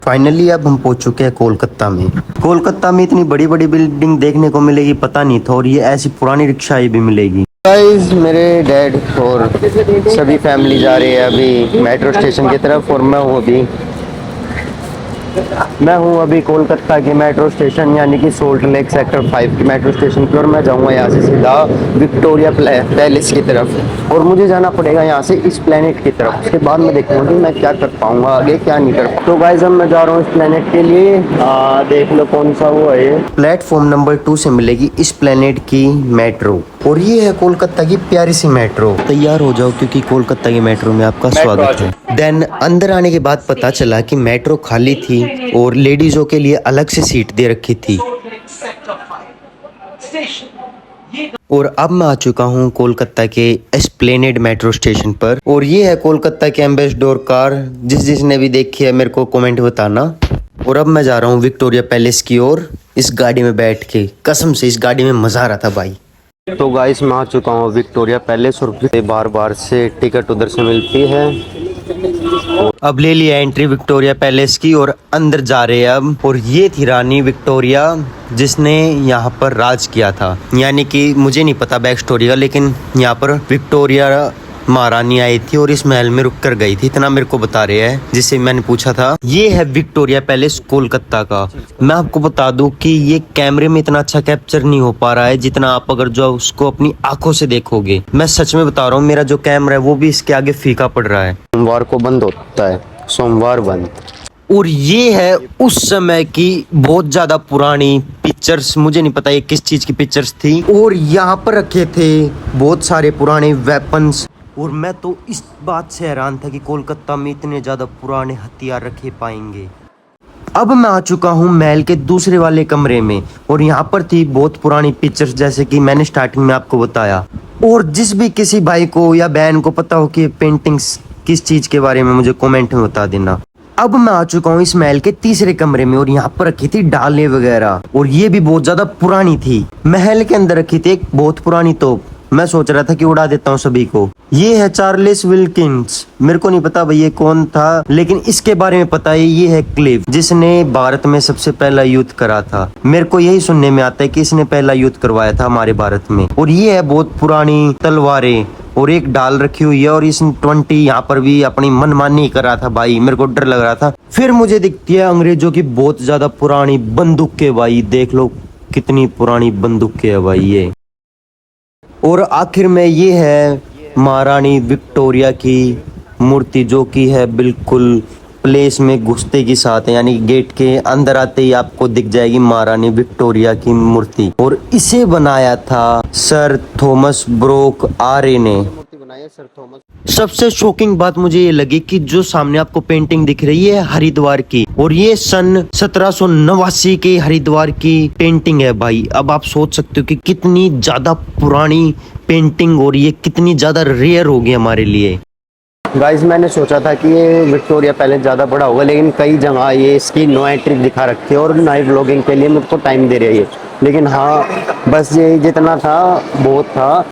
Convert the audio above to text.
Finally अब हम पहुंच चुके हैं कोलकाता में। कोलकाता में इतनी बड़ी बड़ी बिल्डिंग देखने को मिलेगी पता नहीं था, और ये ऐसी पुरानी रिक्शाएं भी मिलेगी। गाइस मेरे डैड और सभी फैमिली जा रहे हैं अभी मेट्रो स्टेशन की तरफ, और मैं हूँ अभी कोलकाता के मेट्रो स्टेशन यानी कि सोल्ट लेक सेक्टर 5 के मेट्रो स्टेशन पर, और मैं जाऊँगा यहाँ से सीधा विक्टोरिया पैलेस की तरफ, और मुझे जाना पड़ेगा यहाँ से इस प्लेनेट की तरफ। उसके बाद मैं देखूँगा कि मैं क्या कर पाऊँगा आगे, क्या नहीं कर पाऊँगा। तो गाइस अब मैं जा रहा हूँ इस प्लेनेट के लिए। देख लो कौन सा वो है। प्लेटफॉर्म नंबर 2 से मिलेगी इस प्लेनेट की मेट्रो, और ये है कोलकाता की प्यारी सी मेट्रो। तैयार हो जाओ क्योंकि कोलकाता की मेट्रो में आपका स्वागत है। देन अंदर आने के बाद पता चला कि मेट्रो खाली थी और लेडीजों के लिए अलग से सीट दे रखी थी। और अब मैं आ चुका हूँ कोलकाता के एस्प्लेनेड मेट्रो स्टेशन पर, और ये है कोलकाता के एम्बेसडर कार। जिसने भी देखी है मेरे को कमेंट बताना। और अब मैं जा रहा हूँ विक्टोरिया पैलेस की ओर इस गाड़ी में बैठ के। कसम से इस गाड़ी में मजा आ रहा था भाई। तो गाइस मैं आ चुका हूँ विक्टोरिया पैलेस, और बार बार से टिकट उधर से मिलती है। अब ले लिया एंट्री विक्टोरिया पैलेस की और अंदर जा रहे हैं अब। और ये थी रानी विक्टोरिया जिसने यहाँ पर राज किया था, यानी कि मुझे नहीं पता बैक स्टोरी का, लेकिन यहाँ पर विक्टोरिया महारानी आई थी और इस महल में रुक कर गई थी, इतना मेरे को बता रहे हैं जिससे मैंने पूछा था। ये है विक्टोरिया पैलेस कोलकाता का। मैं आपको बता दूं कि ये कैमरे में इतना अच्छा कैप्चर नहीं हो पा रहा है जितना आप अगर जो उसको अपनी आंखों से देखोगे। मैं सच में बता रहा हूँ, मेरा जो कैमरा है वो भी इसके आगे फीका पड़ रहा है। सोमवार को बंद होता है, सोमवार बंद। और ये है उस समय की बहुत ज्यादा पुरानी पिक्चर्स, मुझे नहीं पता ये किस चीज की पिक्चर्स थी। और यहाँ पर रखे थे बहुत सारे पुराने वेपन्स, और मैं तो इस बात से हैरान था कि कोलकाता में इतने ज्यादा पुराने हथियार रखे पाएंगे। अब मैं आ चुका हूँ महल के दूसरे वाले कमरे में, और यहाँ पर थी बहुत पुरानी पिक्चर्स जैसे कि मैंने स्टार्टिंग में आपको बताया। और जिस भी किसी भाई को या बहन को पता हो कि पेंटिंग्स किस चीज के बारे में, मुझे कमेंट में बता देना। अब मैं आ चुका हूँ इस महल के तीसरे कमरे में, और यहाँ पर रखी थी डालें वगैरह, और ये भी बहुत ज्यादा पुरानी थी। महल के अंदर रखी थी एक बहुत पुरानी तोप। मैं सोच रहा था कि उड़ा देता हूँ सभी को। ये है चार्ल्स विल्किंस। मेरे को नहीं पता भाई ये कौन था, लेकिन इसके बारे में पता है ये है क्लिव, जिसने भारत में सबसे पहला युद्ध करा था। मेरे को यही सुनने में आता है कि इसने पहला युद्ध करवाया था हमारे भारत में। और ये है बहुत पुरानी तलवारें, और एक डाल रखी हुई है, और इस 20 यहाँ पर भी अपनी मनमानी कर रहा था भाई, मेरे को डर लग रहा था। फिर मुझे दिखती है अंग्रेजों की बहुत ज्यादा पुरानी बंदूकें भाई, देख लो कितनी पुरानी बंदूकें है भाई ये। और आखिर में ये है महारानी विक्टोरिया की मूर्ति, जो कि है बिल्कुल प्लेस में घुसते की साथ है, यानी गेट के अंदर आते ही आपको दिख जाएगी महारानी विक्टोरिया की मूर्ति। और इसे बनाया था सर थॉमस ब्रोक आरे ने। सबसे शॉकिंग बात मुझे ये लगी कि जो सामने आपको पेंटिंग दिख रही है हरिद्वार की, और ये सन 1789 के हरिद्वार की पेंटिंग है भाई। अब आप सोच सकते हो कि कितनी ज्यादा पुरानी पेंटिंग, और ये कितनी ज्यादा रेयर होगी हमारे लिए। गाइस मैंने सोचा था कि ये विक्टोरिया पैलेस ज़्यादा बड़ा होगा, लेकिन कई जगह ये इसकी नो एंट्री दिखा रखी है, और नाइट व्लॉगिंग के लिए मुझको टाइम दे रही है। लेकिन हाँ, बस ये जितना था बहुत था।